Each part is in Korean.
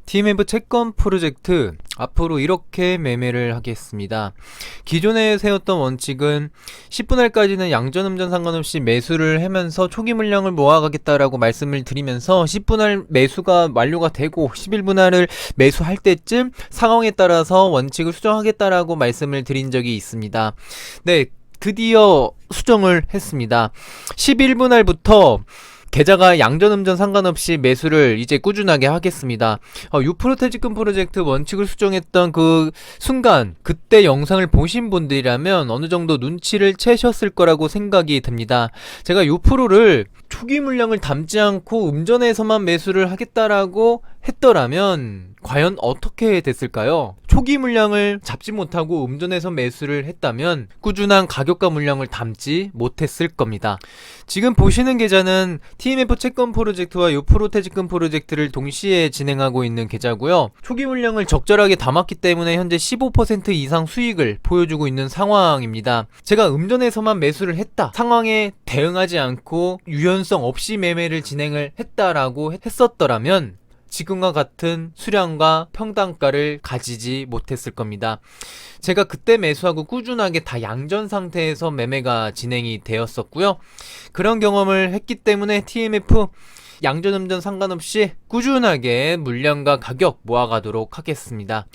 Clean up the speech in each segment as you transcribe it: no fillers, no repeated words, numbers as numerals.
TMF 채권 프로젝트 앞으로 이렇게 매매를 하겠습니다. 기존에 세웠던 원칙은 10분할까지는 양전음전 상관없이 매수를 하면서 초기 물량을 모아가겠다라고 말씀을 드리면서 10분할 매수가 완료가 되고 11분할을 매수할 때쯤 상황에 따라서 원칙을 수정하겠다라고 말씀을 드린 적이 있습니다. 네, 드디어 수정을 했습니다. 11분할부터 계좌가 양전음전 상관없이 매수를 이제 꾸준하게 하겠습니다. 유프로테지금 프로젝트 원칙을 수정했던 그 순간, 그때 영상을 보신 분들이라면 어느 정도 눈치를 채셨을 거라고 생각이 듭니다. 제가 유프로를 초기 물량을 담지 않고 음전에서만 매수를 하겠다라고 했더라면 과연 어떻게 됐을까요? 초기 물량을 잡지 못하고 음전에서 매수를 했다면 꾸준한 가격과 물량을 담지 못했을 겁니다. 지금 보시는 계좌는 TMF 채권 프로젝트와 유프로테지금 프로젝트를 동시에 진행하고 있는 계좌고요. 초기 물량을 적절하게 담았기 때문에 현재 15% 이상 수익을 보여주고 있는 상황입니다. 제가 음전에서만 매수를 했다, 상황에 대응하지 않고 유연성 없이 매매를 진행을 했다라고 했었더라면 지금과 같은 수량과 평단가를 가지지 못했을 겁니다. 제가 그때 매수하고 꾸준하게 다 양전 상태에서 매매가 진행이 되었었고요. 그런 경험을 했기 때문에 TMF 양전 음전 상관없이 꾸준하게 물량과 가격 모아가도록 하겠습니다.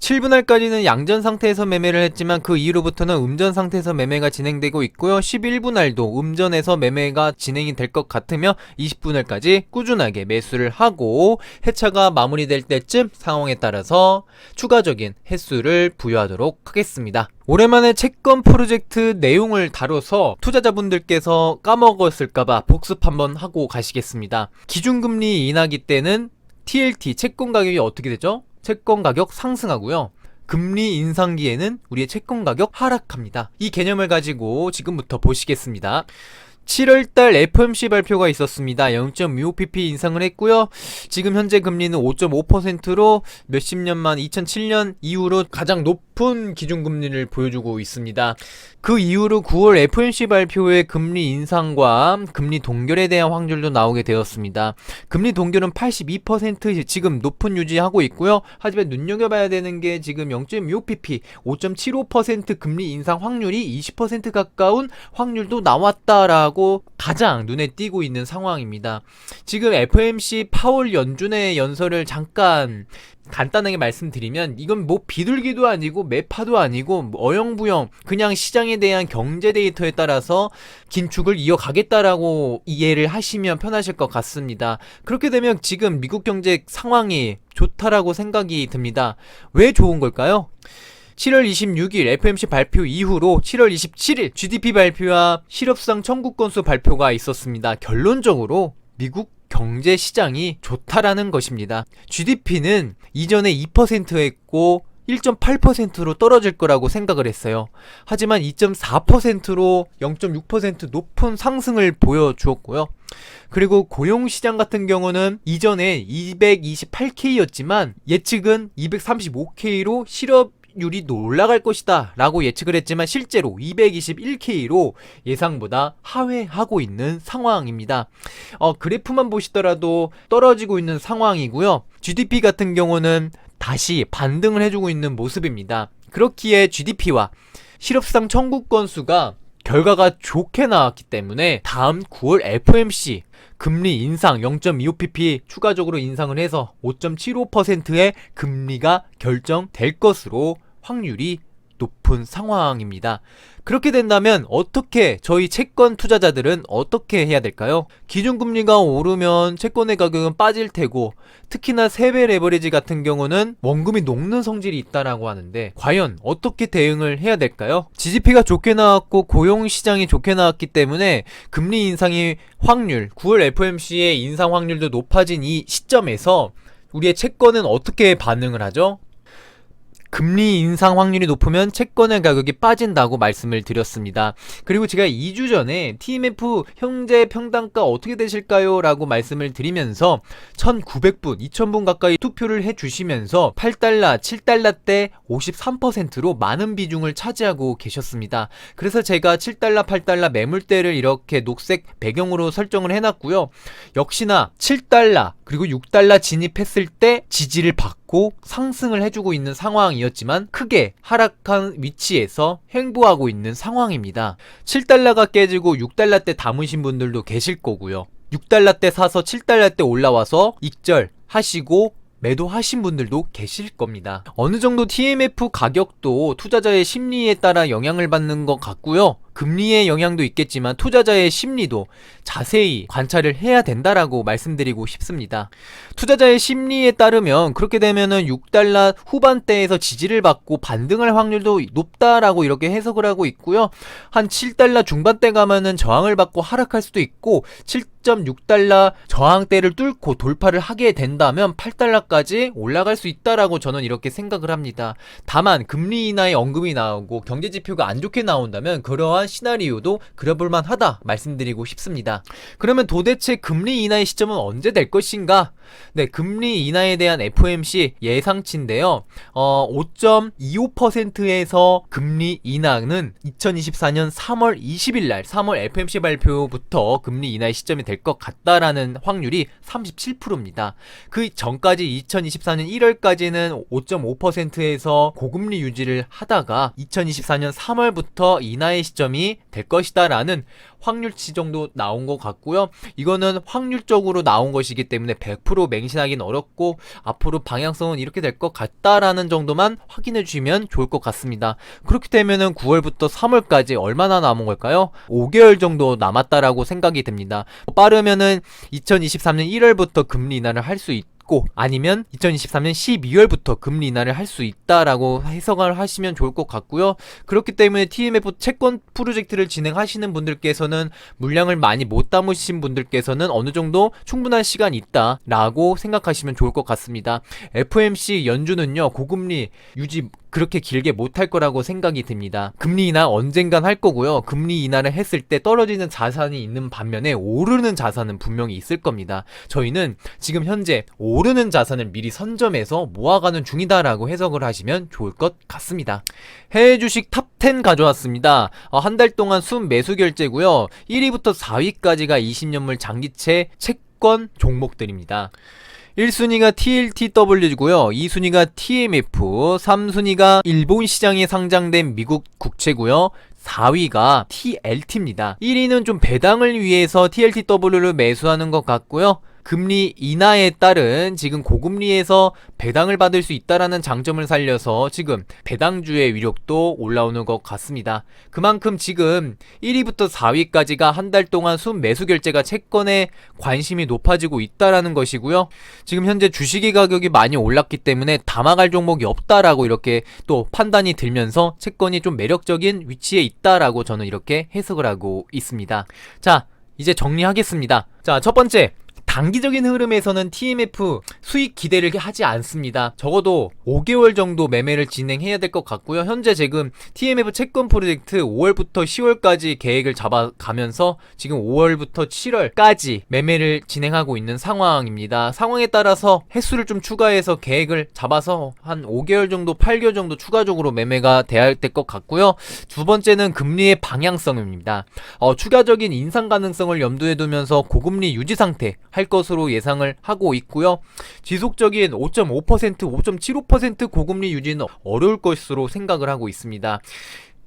7분할까지는 양전 상태에서 매매를 했지만 그 이후로부터는 음전 상태에서 매매가 진행되고 있고요. 11분할도 음전에서 매매가 진행이 될 것 같으며 20분할까지 꾸준하게 매수를 하고 해차가 마무리될 때쯤 상황에 따라서 추가적인 횟수를 부여하도록 하겠습니다. 오랜만에 채권 프로젝트 내용을 다뤄서 투자자분들께서 까먹었을까봐 복습 한번 하고 가시겠습니다. 기준금리 인하기 때는 TLT 채권 가격이 어떻게 되죠? 채권 가격 상승하고요. 금리 인상기에는 우리의 채권 가격 하락합니다. 이 개념을 가지고 지금부터 보시겠습니다. 7월달 FOMC 발표가 있었습니다. 0.25pp 인상을 했고요. 지금 현재 금리는 5.5%로 몇십 년만 2007년 이후로 가장 높은 기준금리를 보여주고 있습니다. 그 이후로 9월 FOMC 발표의 금리 인상과 금리 동결에 대한 확률도 나오게 되었습니다. 금리 동결은 82% 지금 높은 유지하고 있고요. 하지만 눈여겨봐야 되는 게 지금 0.25pp 5.75% 금리 인상 확률이 20% 가까운 확률도 나왔다라고 가장 눈에 띄고 있는 상황입니다. 지금 FOMC 파월 연준의 연설을 잠깐 간단하게 말씀드리면 이건 뭐 비둘기도 아니고 매파도 아니고 어영부영 그냥 시장에 대한 경제 데이터에 따라서 긴축을 이어가겠다라고 이해를 하시면 편하실 것 같습니다. 그렇게 되면 지금 미국 경제 상황이 좋다라고 생각이 듭니다. 왜 좋은 걸까요? 7월 26일 FOMC 발표 이후로 7월 27일 GDP 발표와 실업수당 청구 건수 발표가 있었습니다. 결론적으로 미국 경제 시장이 좋다라는 것입니다. GDP는 이전에 2%였고 1.8%로 떨어질 거라고 생각을 했어요. 하지만 2.4%로 0.6% 높은 상승을 보여주었고요. 그리고 고용시장 같은 경우는 이전에 228K였지만 예측은 235K로 실업률이 올라갈 것이다 라고 예측을 했지만 실제로 221K로 예상보다 하회하고 있는 상황입니다. 그래프만 보시더라도 떨어지고 있는 상황이고요. GDP 같은 경우는 다시 반등을 해주고 있는 모습입니다. 그렇기에 GDP와 실업수당 청구 건수가 결과가 좋게 나왔기 때문에 다음 9월 FOMC 금리 인상 0.25pp 추가적으로 인상을 해서 5.75%의 금리가 결정될 것으로 확률이 높은 상황입니다. 그렇게 된다면 어떻게 저희 채권 투자자들은 어떻게 해야 될까요? 기준금리가 오르면 채권의 가격은 빠질 테고 특히나 세배 레버리지 같은 경우는 원금이 녹는 성질이 있다라고 하는데 과연 어떻게 대응을 해야 될까요? GDP가 좋게 나왔고 고용시장이 좋게 나왔기 때문에 금리 인상의 확률 9월 FOMC의 인상 확률도 높아진 이 시점에서 우리의 채권은 어떻게 반응을 하죠? 금리 인상 확률이 높으면 채권의 가격이 빠진다고 말씀을 드렸습니다. 그리고 제가 2주 전에 TMF 현재 평단가 어떻게 되실까요? 라고 말씀을 드리면서 1900분, 2000분 가까이 투표를 해주시면서 8달러, 7달러대 53%로 많은 비중을 차지하고 계셨습니다. 그래서 제가 7달러, 8달러 매물대를 이렇게 녹색 배경으로 설정을 해놨고요. 역시나 7달러 그리고 6달러 진입했을 때 지지를 받고 상승을 해주고 있는 상황이었지만 크게 하락한 위치에서 횡보하고 있는 상황입니다. 7달러가 깨지고 6달러 때 담으신 분들도 계실 거고요. 6달러 때 사서 7달러 때 올라와서 익절 하시고 매도하신 분들도 계실 겁니다. 어느 정도 TMF 가격도 투자자의 심리에 따라 영향을 받는 것 같고요. 금리의 영향도 있겠지만 투자자의 심리도 자세히 관찰을 해야 된다라고 말씀드리고 싶습니다. 투자자의 심리에 따르면 그렇게 되면은 6달러 후반대에서 지지를 받고 반등할 확률도 높다라고 이렇게 해석을 하고 있고요. 한 7달러 중반대 가면은 저항을 받고 하락할 수도 있고 7.6달러 저항대를 뚫고 돌파를 하게 된다면 8달러까지 올라갈 수 있다라고 저는 이렇게 생각을 합니다. 다만 금리 인하의 언급이 나오고 경제지표가 안 좋게 나온다면 그러한 시나리오도 그려볼만 하다 말씀드리고 싶습니다. 그러면 도대체 금리 인하의 시점은 언제 될 것인가? 네, 금리 인하에 대한 FOMC 예상치인데요. 5.25%에서 금리 인하는 2024년 3월 20일 날 3월 FOMC 발표부터 금리 인하의 시점이 될 것 같다라는 확률이 37%입니다. 그 전까지 2024년 1월까지는 5.5%에서 고금리 유지를 하다가 2024년 3월부터 인하의 시점이 될 것이다 라는 확률치 정도 나온 것 같고요. 이거는 확률적으로 나온 것이기 때문에 100% 맹신하기는 어렵고 앞으로 방향성은 이렇게 될 것 같다라는 정도만 확인해 주시면 좋을 것 같습니다. 그렇게 되면은 9월부터 3월까지 얼마나 남은 걸까요? 5개월 정도 남았다라고 생각이 됩니다. 빠르면은 2023년 1월부터 금리 인하를 할 수 있고 아니면 2023년 12월부터 금리 인하를 할 수 있다라고 해석을 하시면 좋을 것 같고요. 그렇기 때문에 TMF 채권 프로젝트를 진행하시는 분들께서는 물량을 많이 못 담으신 분들께서는 어느 정도 충분한 시간이 있다라고 생각하시면 좋을 것 같습니다. FOMC 연준은요 고금리 유지 그렇게 길게 못할 거라고 생각이 듭니다. 금리 인하 언젠간 할 거고요. 금리 인하를 했을 때 떨어지는 자산이 있는 반면에 오르는 자산은 분명히 있을 겁니다. 저희는 지금 현재 오르는 자산을 미리 선점해서 모아가는 중이다라고 해석을 하시면 좋을 것 같습니다. 해외 주식 탑10 가져왔습니다. 한 달 동안 순 매수 결제고요. 1위부터 4위까지가 20년물 장기채 채권 종목들입니다. 1순위가 TLTW고요. 2순위가 TMF, 3순위가 일본 시장에 상장된 미국 국채고요. 4위가 TLT입니다. 1위는 좀 배당을 위해서 TLTW를 매수하는 것 같고요. 금리 인하에 따른 지금 고금리에서 배당을 받을 수 있다라는 장점을 살려서 지금 배당주의 위력도 올라오는 것 같습니다. 그만큼 지금 1위부터 4위까지가 한 달 동안 순 매수 결제가 채권에 관심이 높아지고 있다라는 것이고요. 지금 현재 주식의 가격이 많이 올랐기 때문에 담아갈 종목이 없다라고 이렇게 또 판단이 들면서 채권이 좀 매력적인 위치에 있다라고 저는 이렇게 해석을 하고 있습니다. 자, 이제 정리하겠습니다. 자, 첫 번째. 단기적인 흐름에서는 TMF 수익 기대를 하지 않습니다. 적어도 5개월 정도 매매를 진행해야 될 것 같고요. 현재 지금 TMF 채권 프로젝트 5월부터 10월까지 계획을 잡아가면서 지금 5월부터 7월까지 매매를 진행하고 있는 상황입니다. 상황에 따라서 횟수를 좀 추가해서 계획을 잡아서 한 5개월 정도 8개월 정도 추가적으로 매매가 돼야 될 것 같고요. 두 번째는 금리의 방향성입니다. 추가적인 인상 가능성을 염두에 두면서 고금리 유지 상태 할 것으로 예상을 하고 있고요. 지속적인 5.5%, 5.75% 고금리 유지는 어려울 것으로 생각을 하고 있습니다.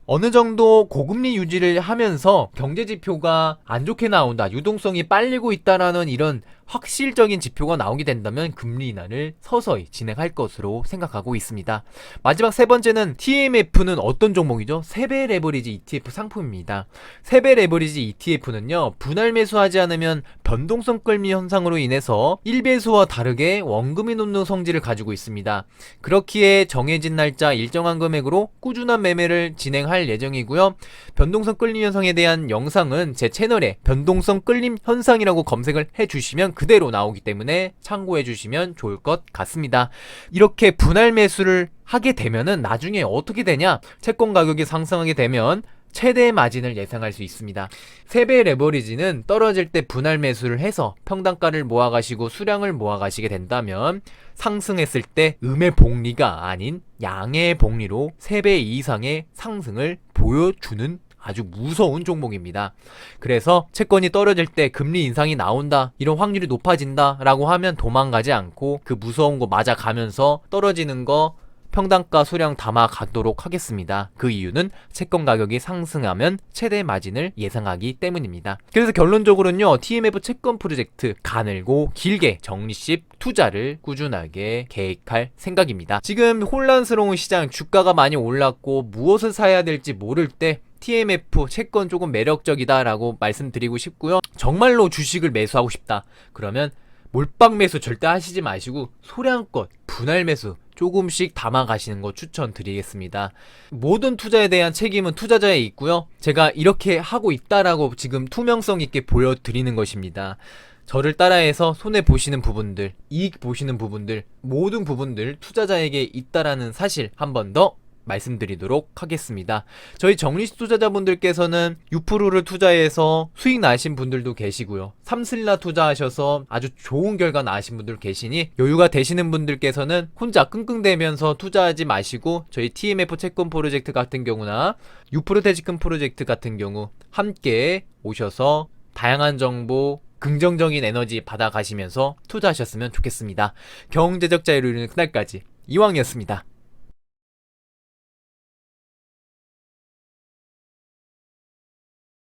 어느 정도 고금리 유지를 하면서 경제지표가 안 좋게 나온다, 유동성이 빨리고 있다라는 이런 확실적인 지표가 나오게 된다면 금리 인하를 서서히 진행할 것으로 생각하고 있습니다. 마지막 세 번째는 TMF는 어떤 종목이죠? 세배 레버리지 ETF 상품입니다. 세배 레버리지 ETF는요 분할 매수하지 않으면 변동성 끌미 현상으로 인해서 1배수와 다르게 원금이 높는 성질을 가지고 있습니다. 그렇기에 정해진 날짜 일정한 금액으로 꾸준한 매매를 진행할 예정이고요. 변동성 끌림 현상에 대한 영상은 제 채널에 변동성 끌림 현상이라고 검색을 해주시면 그대로 나오기 때문에 참고해 주시면 좋을 것 같습니다. 이렇게 분할 매수를 하게 되면은 나중에 어떻게 되냐? 채권 가격이 상승하게 되면 최대 마진을 예상할 수 있습니다. 세배 레버리지는 떨어질 때 분할 매수를 해서 평단가를 모아가시고 수량을 모아가시게 된다면 상승했을 때 음의 복리가 아닌 양의 복리로 3배 이상의 상승을 보여주는 아주 무서운 종목입니다. 그래서 채권이 떨어질 때 금리 인상이 나온다, 이런 확률이 높아진다 라고 하면 도망가지 않고 그 무서운 거 맞아가면서 떨어지는 거 평단가 소량 담아 가도록 하겠습니다. 그 이유는 채권 가격이 상승하면 최대 마진을 예상하기 때문입니다. 그래서 결론적으로는요, TMF 채권 프로젝트 가늘고 길게 적립식 투자를 꾸준하게 계획할 생각입니다. 지금 혼란스러운 시장, 주가가 많이 올랐고 무엇을 사야 될지 모를 때 TMF 채권 조금 매력적이다 라고 말씀드리고 싶고요. 정말로 주식을 매수하고 싶다 그러면 몰빵 매수 절대 하시지 마시고 소량껏 분할 매수 조금씩 담아 가시는 거 추천드리겠습니다. 모든 투자에 대한 책임은 투자자에 있고요. 제가 이렇게 하고 있다라고 지금 투명성 있게 보여드리는 것입니다. 저를 따라해서 손해 보시는 부분들, 이익 보시는 부분들, 모든 부분들 투자자에게 있다라는 사실 한 번 더 말씀드리도록 하겠습니다. 저희 정리식 투자자분들께서는 6%를 투자해서 수익 나신 분들도 계시고요. 삼슬라 투자하셔서 아주 좋은 결과 나신 분들 계시니 여유가 되시는 분들께서는 혼자 끙끙대면서 투자하지 마시고 저희 TMF 채권 프로젝트 같은 경우나 6% 퇴직금 프로젝트 같은 경우 함께 오셔서 다양한 정보, 긍정적인 에너지 받아가시면서 투자하셨으면 좋겠습니다. 경제적 자유를 이루는 그날까지 이왕이었습니다.